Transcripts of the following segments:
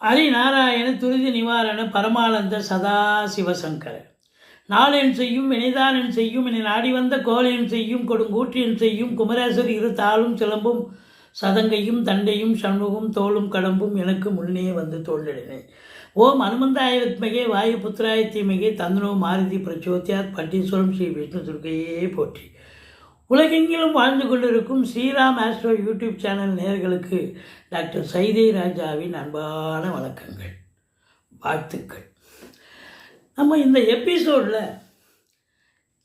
ஹரிநாராயண துரிதி நிவாரண பரமானந்த சதாசிவசங்கர நாளென் செய்யும் வினைதானன் செய்யும் என நாடி வந்த கோலென் செய்யும் கொடுங்கூற்றியன் செய்யும் குமரேசர் இரு தாளும் சிலம்பும் சதங்கையும் தண்டையும் சண்முகம் தோளும் கடம்பும் எனக்கு முன்னே வந்து தோல்லிடினேன். ஓம் அனுமந்தாய வித்மகே வாயு புத்திராய தீமகே தந்தனோ மாருதி பிரச்சோத்தியாத் பட்டீஸ்வரம் ஸ்ரீ விஷ்ணு துர்க்கையே போற்றி. உலகெங்கிலும் வாழ்ந்து கொண்டிருக்கும் ஸ்ரீராம் ஆஸ்ட்ரோ யூடியூப் சேனல் நேயர்களுக்கு டாக்டர் சைதை ராஜாவின் அன்பான வணக்கங்கள், வாழ்த்துக்கள். நம்ம இந்த எபிசோடில்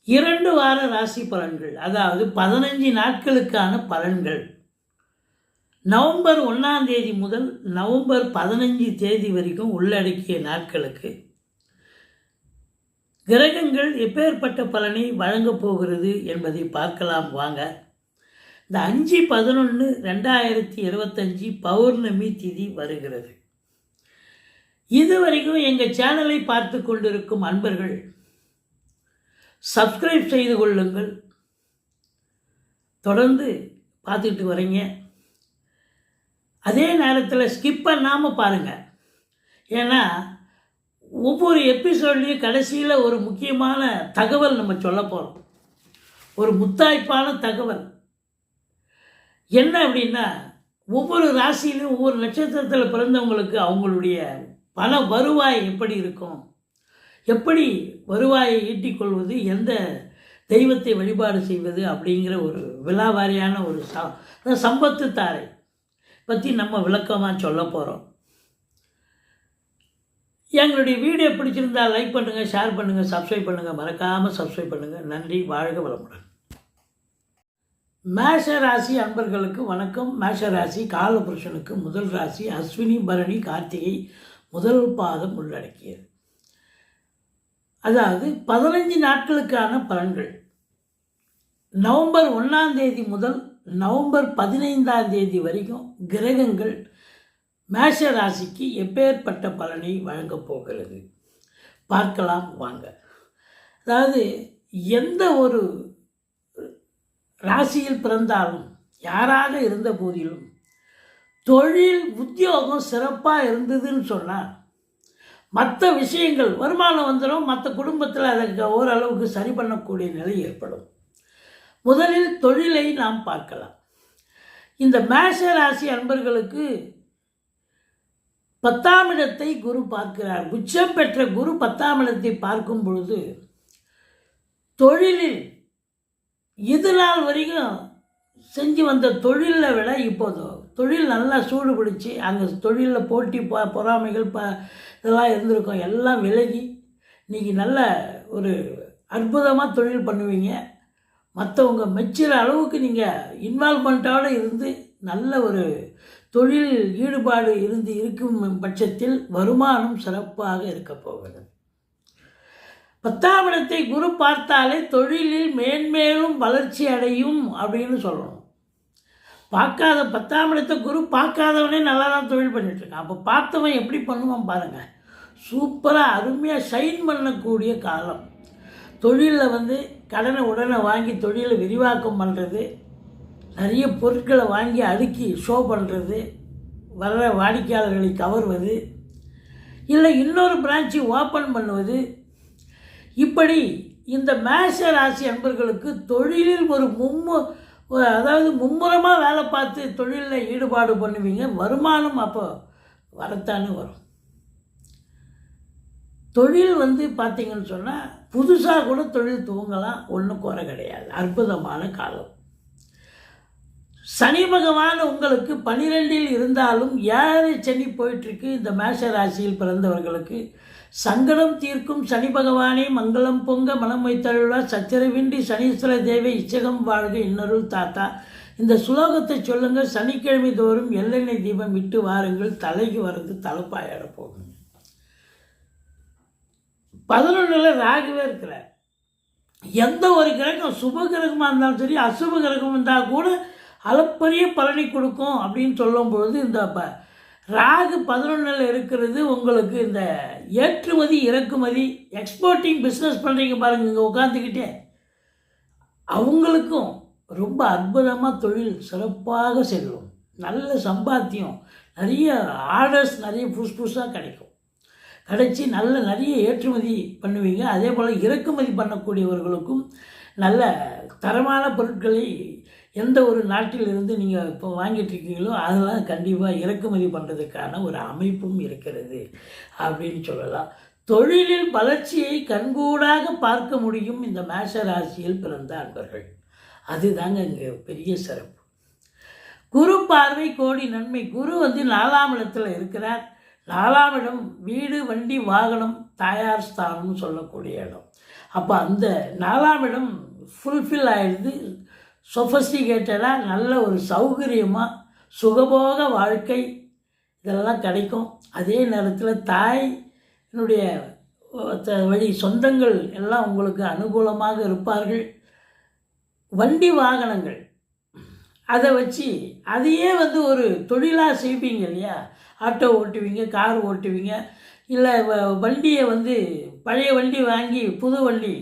2 வார ராசி பலன்கள், அதாவது 15 நாட்களுக்கான பலன்கள், நவம்பர் 1ஆம் தேதி முதல் நவம்பர் 15 தேதி வரைக்கும் உள்ளடக்கிய நாட்களுக்கு கிரகங்கள் எப்பேற்பட்ட பலனை வழங்கப் போகிறது என்பதை பார்க்கலாம் வாங்க. இந்த 5/11/2025 பௌர்ணமி திதி வருகிறது. இதுவரைக்கும் எங்கள் சேனலை பார்த்து கொண்டிருக்கும் அன்பர்கள் சப்ஸ்கிரைப் செய்து கொள்ளுங்கள். தொடர்ந்து பார்த்துக்கிட்டு வரீங்க. அதே நேரத்தில் ஸ்கிப் பண்ணாமல் பாருங்கள். ஏன்னா ஒவ்வொரு எபிசோட்லேயும் கடைசியில் ஒரு முக்கியமான தகவல் நம்ம சொல்ல போகிறோம். ஒரு முத்தாய்ப்பான தகவல் என்ன அப்படின்னா, ஒவ்வொரு ராசியிலும் ஒவ்வொரு நட்சத்திரத்தில் பிறந்தவங்களுக்கு அவங்களுடைய பண வருவாய் எப்படி இருக்கும், எப்படி வருவாயை ஈட்டிக்கொள்வது, எந்த தெய்வத்தை வழிபாடு செய்வது அப்படிங்கிற ஒரு விலாவாரியான ஒரு சம்பத்து தாரை பற்றி நம்ம விளக்கமாக சொல்ல போகிறோம். எங்களுடைய வீடியோ பிடிச்சிருந்தால் லைக் பண்ணுங்கள், ஷேர் பண்ணுங்கள், சப்ஸ்கிரைப் பண்ணுங்கள், மறக்காமல் சப்ஸ்கிரைப் பண்ணுங்கள். நன்றி, வாழ்க வளமுடன். மேஷ ராசி அன்பர்களுக்கு வணக்கம். மேஷ ராசி காலபுருஷனுக்கு முதல் ராசி. அஸ்வினி பரணி கார்த்திகை முதல் பாதம் உள்ளடக்கியது. அதாவது 15 நாட்களுக்கான பலன்கள். நவம்பர் 1ஆம் தேதி முதல் நவம்பர் 15ஆம் தேதி வரைக்கும் கிரகங்கள் மேஷ ராசிக்கு எப்பேற்பட்ட பலனை வழங்கப் போகிறது பார்க்கலாம் வாங்க. அதாவது எந்த ஒரு ராசியில் பிறந்தாலும், யாராக இருந்த போதிலும், தொழில் உத்தியோகம் சிறப்பாக இருந்ததுன்னு சொன்னால் மற்ற விஷயங்கள் வருமானம் வந்துடும். மற்ற குடும்பத்தில் அதை ஓரளவுக்கு சரி பண்ணக்கூடிய நிலை ஏற்படும். முதலில் தொழிலை நாம் பார்க்கலாம். இந்த மேஷ ராசி அன்பர்களுக்கு 10ஆம் இடத்தை குரு பார்க்கிறார். உச்சம் பெற்ற குரு 10ஆம் இடத்தை பார்க்கும் பொழுது தொழிலில் இது நாள் வரைக்கும் செஞ்சு வந்த தொழிலை விட இப்போது தொழில் நல்லா சூடு பிடிச்சி, அங்கே தொழிலில் போட்டி பொறாமைகள் இதெல்லாம் இருந்திருக்கும், எல்லாம் விலகி இன்றைக்கி நல்ல ஒரு அற்புதமாக தொழில் பண்ணுவீங்க. மற்றவங்க மெச்சுற அளவுக்கு நீங்கள் இன்வால்மெண்ட்டோடு இருந்து நல்ல ஒரு தொழில் ஈடுபாடு இருக்கும் பட்சத்தில் வருமானம் சிறப்பாக இருக்க போகிறது. 10ஆம் இடத்தை குரு பார்த்தாலே தொழிலில் மேன்மேலும் வளர்ச்சி அடையும் அப்படின்னு சொல்லணும். 10ஆம் இடத்தை குரு பார்க்காதவனே நல்லா தான் தொழில் பண்ணிகிட்ருக்கான். அப்போ பார்த்தவன் எப்படி பண்ணுவான் பாருங்கள். சூப்பராக அருமையாக ஷைன் பண்ணக்கூடிய காலம். தொழிலில் கடனை உடனே வாங்கி தொழிலை விரிவாக்கம் பண்ணுறது, நிறைய பொருட்களை வாங்கி அடுக்கி ஷோ பண்ணுறது, வர்ற வாடிக்கையாளர்களை கவர்வது, இல்லை இன்னொரு பிரான்ச்சு ஓப்பன் பண்ணுவது, இப்படி இந்த மேஷ ராசி அன்பர்களுக்கு தொழிலில் அதாவது மும்முரமாக வேலை பார்த்து தொழிலில் ஈடுபாடு பண்ணுவீங்க. வருமானம் அப்போ வரத்தானே வரும். தொழில் பார்த்திங்கன்னு சொன்னால் புதுசாக கூட தொழில் துவங்கலாம், ஒன்றும் குறை கிடையாது. அற்புதமான காலம். சனி பகவான் உங்களுக்கு 12இல் இருந்தாலும் 7 சனி போயிட்டுருக்கு. இந்த மேஷ ராசியில் பிறந்தவர்களுக்கு சங்கடம் தீர்க்கும் சனி பகவானே மங்களம் பொங்க மனம் வைத்தருளார் சச்சரவின்றி சனீஸ்வர தேவை இச்சகம் வாழ்க இன்னருள் தாத்தா. இந்த சுலோகத்தை சொல்லுங்கள். சனிக்கிழமை தோறும் எள்ளெண்ணெய் தீபம் விட்டு வாருங்கள். தலைக்கு வர்றது தலைப்பாயிட போகுங்க. 11ல் ராகுவே இருக்கிறார். எந்த ஒரு கிரகம் சுப கிரகமாக இருந்தாலும் சரி, அசுப கிரகம் இருந்தால் கூட அளப்பரிய பலனை கொடுக்கும் அப்படின்னு சொல்லும்பொழுது இந்த ராகு 11ல் இருக்கிறது உங்களுக்கு இந்த ஏற்றுமதி இறக்குமதி எக்ஸ்போர்ட்டிங் பிஸ்னஸ் பண்ணுறீங்க பாருங்கள், இங்கே உட்காந்துக்கிட்டே அவங்களுக்கும் ரொம்ப அற்புதமாக தொழில் சிறப்பாக செல்லும். நல்ல சம்பாத்தியம், நிறைய ஆர்டர்ஸ் நிறைய புதுசாக கிடைக்கும். கிடைச்சி நிறைய ஏற்றுமதி பண்ணுவீங்க. அதே போல் இறக்குமதி பண்ணக்கூடியவர்களுக்கும் நல்ல தரமான பொருட்களை எந்த ஒரு நாட்டிலிருந்து நீங்கள் இப்போ வாங்கிட்டுருக்கீங்களோ அதெல்லாம் கண்டிப்பாக இறக்குமதி பண்ணுறதுக்கான ஒரு அமைப்பும் இருக்கிறது அப்படின்னு சொல்லலாம். தொழிலில் வளர்ச்சியை கண்கூடாக பார்க்க முடியும் இந்த மேஷ ராசியில் பிறந்த அன்பர்கள். அதுதாங்க இங்கே பெரிய சிறப்பு. குரு பார்வை கோடி நன்மை. குரு 4ஆம் இடத்துல இருக்கிறார். 4ஆம் இடம் வீடு வண்டி வாகனம் தாயார் ஸ்தானம்னு சொல்லக்கூடிய இடம். அப்போ அந்த 4ஆம் இடம் ஃபுல்ஃபில் ஆகிடுது. சொஃபஸ்டிகேட்டடாக நல்ல ஒரு சௌகரியமாக சுகபோக வாழ்க்கை இதெல்லாம் கிடைக்கும். அதே நேரத்தில் தாயினுடைய வழி சொந்தங்கள் எல்லாம் உங்களுக்கு அனுகூலமாக இருப்பார்கள். வண்டி வாகனங்கள் அதை வச்சு அதையே ஒரு தொழிலாக செய்வீங்க இல்லையா? ஆட்டோ ஓட்டுவீங்க, கார் ஓட்டுவீங்க, இல்லை வண்டியை பழைய வண்டி வாங்கி புது வண்டி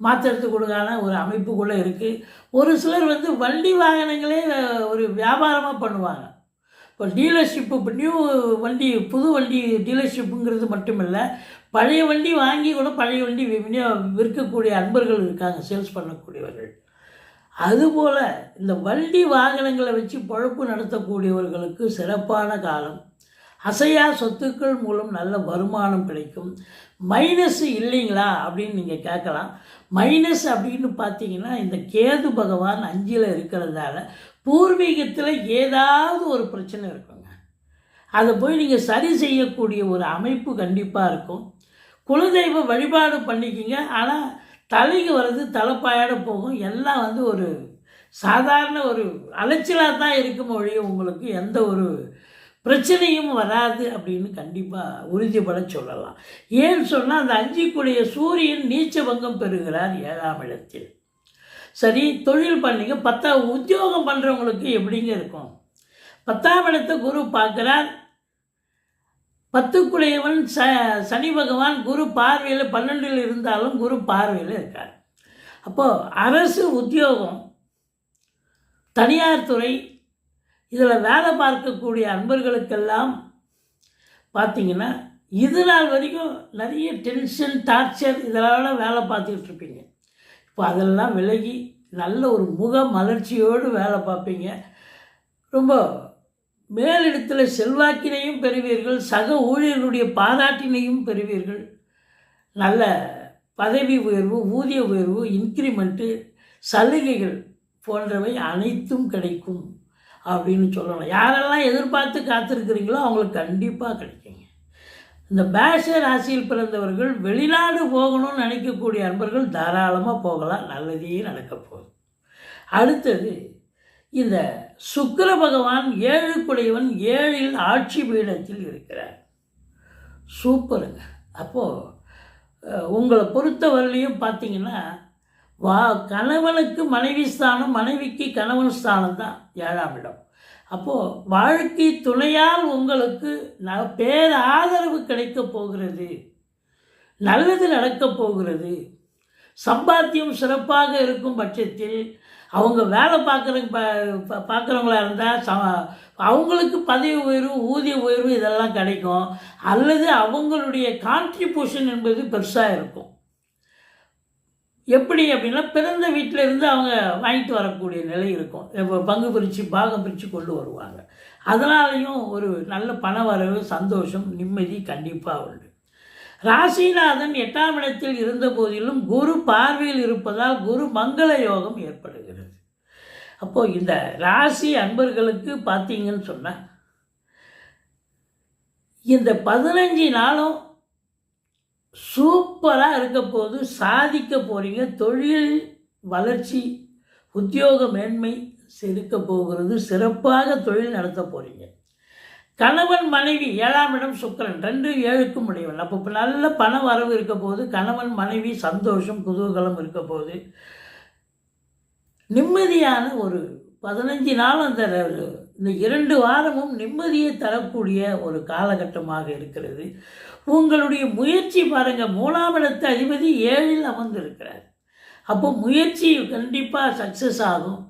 மாற்றுறதுக்குள்ளான ஒரு அமைப்புக்குள்ளே இருக்குது. ஒரு சிலர் வண்டி வாகனங்களே ஒரு வியாபாரமாக பண்ணுவாங்க. இப்போ டீலர்ஷிப்பு, இப்போ நியூ வண்டி புது வண்டி டீலர்ஷிப்புங்கிறது மட்டும் இல்லை, பழைய வண்டி வாங்கி கூட பழைய வண்டி விற்கக்கூடிய அன்பர்கள் இருக்காங்க, சேல்ஸ் பண்ணக்கூடியவர்கள். அதுபோல் இந்த வண்டி வாகனங்களை வச்சு பொழப்பு நடத்தக்கூடியவர்களுக்கு சிறப்பான காலம். அசையா சொத்துக்கள் மூலம் நல்ல வருமானம் கிடைக்கும். மைனஸ் இல்லைங்களா அப்படின்னு நீங்கள் கேட்கலாம். மைனஸ் அப்படின்னு பார்த்தீங்கன்னா இந்த கேது பகவான் 5ல் இருக்கிறதால பூர்வீகத்தில் ஏதாவது ஒரு பிரச்சனை இருக்குங்க. அதை போய் நீங்கள் சரி செய்யக்கூடிய ஒரு அமைப்பு கண்டிப்பாக இருக்கும். குலதெய்வ வழிபாடு பண்ணிக்கிங்க. ஆனால் தலைக்கு வர்றது தலைப்பாயோட போகும். எல்லாம் ஒரு சாதாரண ஒரு அலைச்சலாக தான் இருக்கும் ஒழிய உங்களுக்கு எந்த ஒரு பிரச்சனையும் வராது அப்படின்னு கண்டிப்பாக உறுதிப்பட சொல்லலாம். ஏன்னு சொன்னால் அந்த 5க்குடைய சூரியன் நீச்ச பங்கம் பெறுகிறார் 7ஆம் இடத்தில். சரி, தொழில் பண்ணிங்க. 10 உத்தியோகம் பண்ணுறவங்களுக்கு எப்படிங்க இருக்கும்? 10ஆம் இடத்தை குரு பார்க்குறார். 10க்குடையவன் சனி பகவான் குரு பார்வையில் 12ல் இருந்தாலும் குரு பார்வையில் இருக்கார். அப்போது அரசு உத்தியோகம், தனியார் துறை இதில் வேலை பார்க்கக்கூடிய அன்பர்களுக்கெல்லாம் பார்த்திங்கன்னா இது நாள் வரைக்கும் நிறைய டென்ஷன் டார்ச்சர் இதெல்லாம் வேலை பார்த்துக்கிட்டு இருப்பீங்க. இப்போ அதெல்லாம் விலகி நல்ல ஒரு முக மலர்ச்சியோடு வேலை பார்ப்பீங்க. ரொம்ப மேலிடத்தில் செல்வாக்கினையும் பெறுவீர்கள். சக ஊழியர்களுடைய பாராட்டினையும் பெறுவீர்கள். நல்ல பதவி உயர்வு, ஊதிய உயர்வு, இன்க்ரிமெண்ட்டு, சலுகைகள் போன்றவை அனைத்தும் கிடைக்கும் அப்படின்னு சொல்லலாம். யாரெல்லாம் எதிர்பார்த்து காத்திருக்கிறீங்களோ அவங்களுக்கு கண்டிப்பாக கிடைக்குங்க. இந்த மேஷ ராசியில் பிறந்தவர்கள் வெளிநாடு போகணும்னு நினைக்கக்கூடிய அன்பர்கள் தாராளமாக போகலாம். நல்லதே நடக்க போகுது. அடுத்தது இந்த சுக்கிர பகவான் 7க்குடையவன் 7ல் ஆட்சி பீடத்தில் இருக்கிறார். சூப்பருங்க. அப்போது உங்களை பொறுத்தவரையிலையும் பார்த்தீங்கன்னா கணவனுக்கு மனைவி ஸ்தானம், மனைவிக்கு கணவன் ஸ்தானம் தான் 7ஆம் இடம். அப்போது வாழ்க்கை துணையால் உங்களுக்கு பேராதரவு கிடைக்கப் போகிறது. நல்லது நடக்கப் போகிறது. சம்பாத்தியம் சிறப்பாக இருக்கும் பட்சத்தில் அவங்க வேலை பார்க்குறவங்களா இருந்தால் அவங்களுக்கு பதவி உயர்வு, ஊதிய உயர்வு இதெல்லாம் கிடைக்கும். அல்லது அவங்களுடைய கான்ட்ரிபியூஷன் என்பது பெருசாக இருக்கும். எப்படி அப்படின்னா பிறந்த வீட்டில் இருந்து அவங்க வாங்கிட்டு வரக்கூடிய நிலை இருக்கும். இப்போ பங்கு பிரித்து பாகம் பிரித்து கொண்டு வருவாங்க. அதனாலையும் ஒரு நல்ல பண வரவு, சந்தோஷம், நிம்மதி கண்டிப்பாக உண்டு. ராசிநாதன் 8ஆம் இடத்தில் இருந்த போதிலும் குரு பார்வையில் இருப்பதால் குரு மங்கள யோகம் ஏற்படுகிறது. அப்போது இந்த ராசி அன்பர்களுக்கு பார்த்தீங்கன்னு சொன்னால் இந்த 15 நாளும் சூப்பராக இருக்க போது, சாதிக்க போகிறீங்க. தொழில் வளர்ச்சி, உத்தியோக மேன்மை இருக்க போகிறது. சிறப்பாக தொழில் நடத்த போகிறீங்க. கணவன் மனைவி 7ஆம் இடம் சுக்கிரன் 2 7க்கும் உடையவன். அப்போ நல்ல பண வரவு இருக்க போது, கணவன் மனைவி சந்தோஷம் குதூகலம் இருக்க போது, நிம்மதியான ஒரு 15 நாள் இந்த 2 வாரமும் நிம்மதியை தரக்கூடிய ஒரு காலகட்டமாக இருக்கிறது. உங்களுடைய முயற்சி பாருங்கள். 3ஆம் இடத்து அதிபதி 7ல் அமர்ந்திருக்கிறார். அப்போ முயற்சி கண்டிப்பாக சக்ஸஸ் ஆகும்.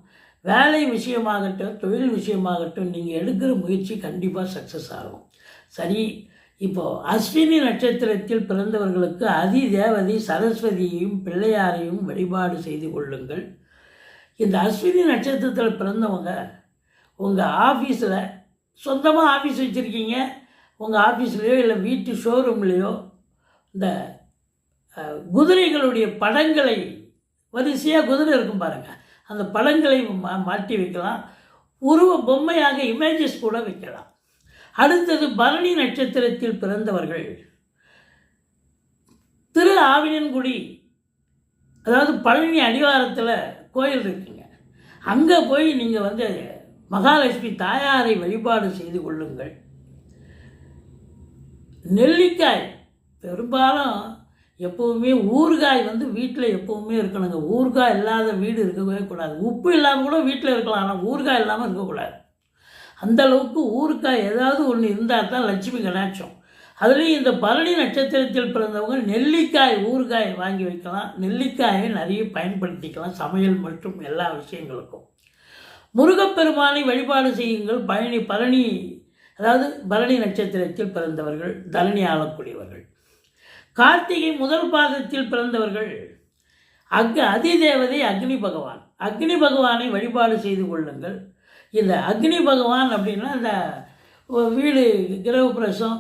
வேலை விஷயமாகட்டும், தொழில் விஷயமாகட்டும், நீங்கள் எடுக்கிற முயற்சி கண்டிப்பாக சக்ஸஸ் ஆகும். சரி, இப்போது அஸ்வினி நட்சத்திரத்தில் பிறந்தவர்களுக்கு அதி தேவதை சரஸ்வதியையும் பிள்ளையாரையும் வழிபாடு செய்து கொள்ளுங்கள். இந்த அஸ்வினி நட்சத்திரத்தில் பிறந்தவங்க உங்கள் ஆஃபீஸில் சொந்தமாக ஆஃபீஸ் வச்சுருக்கீங்க, உங்கள் ஆஃபீஸ்லேயோ இல்லை வீட்டு ஷோரூம்லேயோ இந்த குதிரைகளுடைய படங்களை வரிசையாக குதிரை இருக்கும் பாருங்கள், அந்த படங்களை மாட்டி வைக்கலாம். உருவ பொம்மையாக இமேஜஸ் கூட வைக்கலாம். அடுத்தது பரணி நட்சத்திரத்தில் பிறந்தவர்கள் திரு ஆவினன்குடி, அதாவது பழனி அடிவாரத்தில் கோயில் இருக்குங்க, அங்கே போய் நீங்கள் மகாலட்சுமி தாயாரை வழிபாடு செய்து கொள்ளுங்கள். நெல்லிக்காய் பெரும்பாலும் எப்போவுமே ஊறுகாய் வீட்டில் எப்போவுமே இருக்கணுங்க. ஊறுகாய் இல்லாத வீடு இருக்கவே கூடாது. உப்பு இல்லாமல் கூட வீட்டில் இருக்கலாம், ஆனால் ஊறுகாய் இல்லாமல் இருக்கக்கூடாது. அந்தளவுக்கு ஊறுகாய் ஏதாவது ஒன்று இருந்தால் தான் லட்சுமி கடாட்சம். அதுலேயும் இந்த பரணி நட்சத்திரத்தில் பிறந்தவங்க நெல்லிக்காய் ஊறுகாய் வாங்கி வைக்கலாம். நெல்லிக்காயை நிறைய பயன்படுத்திக்கலாம் சமையல் மற்றும் எல்லா விஷயங்களுக்கும். முருகப்பெருமானை வழிபாடு செய்யுங்கள். பரணி அதாவது பரணி நட்சத்திரத்தில் பிறந்தவர்கள் தரணி ஆளக்கூடியவர்கள். கார்த்திகை முதல் பாதத்தில் பிறந்தவர்கள் அதிதேவதை அக்னி பகவான். அக்னி பகவானை வழிபாடு செய்து கொள்ளுங்கள். இந்த அக்னி பகவான் அப்படின்னா இந்த வீடு கிரகப்பிரவேசம்,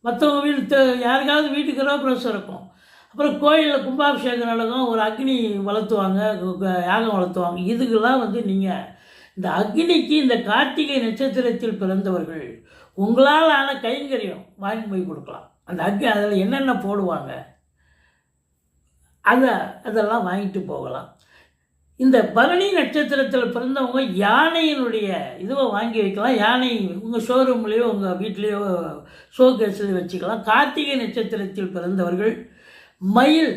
மற்றவங்க வீடு யாருக்காவது வீட்டு கிரகப்பிரவேசம் இருக்கும், அப்புறம் கோயிலில் கும்பாபிஷேகம் நடக்கும், ஒரு அக்னி வளர்த்துவாங்க, யாகம் வளர்த்துவாங்க. இதுக்கெல்லாம் நீங்கள் இந்த அக்னிக்கு இந்த கார்த்திகை நட்சத்திரத்தில் பிறந்தவர்கள் உங்களால் ஆன கைங்கரியம் வாங்கி போய் கொடுக்கலாம். அந்த அதில் என்னென்ன போடுவாங்க அதெல்லாம் வாங்கிட்டு போகலாம். இந்த பரணி நட்சத்திரத்தில் பிறந்தவங்க யானையினுடைய இதுவை வாங்கி வைக்கலாம். யானை உங்கள் ஷோரூம்லேயோ உங்கள் வீட்லேயோ ஷோகேஸில் வச்சுக்கலாம். கார்த்திகை நட்சத்திரத்தில் பிறந்தவர்கள் மயில்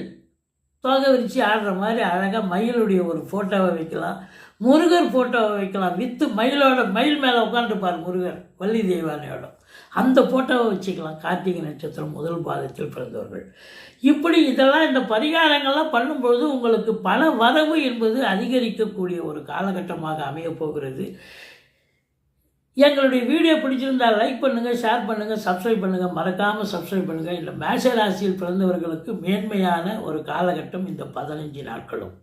தோகை விரித்து ஆடுற மாதிரி அழகாக மயிலுடைய ஒரு ஃபோட்டோவை வைக்கலாம். முருகர் ஃபோட்டோவை வைக்கலாம். மயில் மேலே உட்காந்துருப்பார் முருகர் வள்ளி தெய்வானையோட, அந்த ஃபோட்டோவை வச்சுக்கலாம். கார்த்திகை நட்சத்திரம் முதல் பாதத்தில் பிறந்தவர்கள். இப்படி இதெல்லாம் இந்த பரிகாரங்கள்லாம் பண்ணும்பொழுது உங்களுக்கு பண வரவு என்பது அதிகரிக்கக்கூடிய ஒரு காலகட்டமாக அமையப் போகிறது. எங்களுடைய வீடியோ பிடிச்சிருந்தால் லைக் பண்ணுங்கள், ஷேர் பண்ணுங்கள், சப்ஸ்கிரைப் பண்ணுங்கள். மறக்காமல் சப்ஸ்கிரைப் பண்ணுங்கள். இந்த மேஷ ராசியில் பிறந்தவர்களுக்கு மேன்மையான ஒரு காலகட்டம் இந்த 15 நாட்களும்.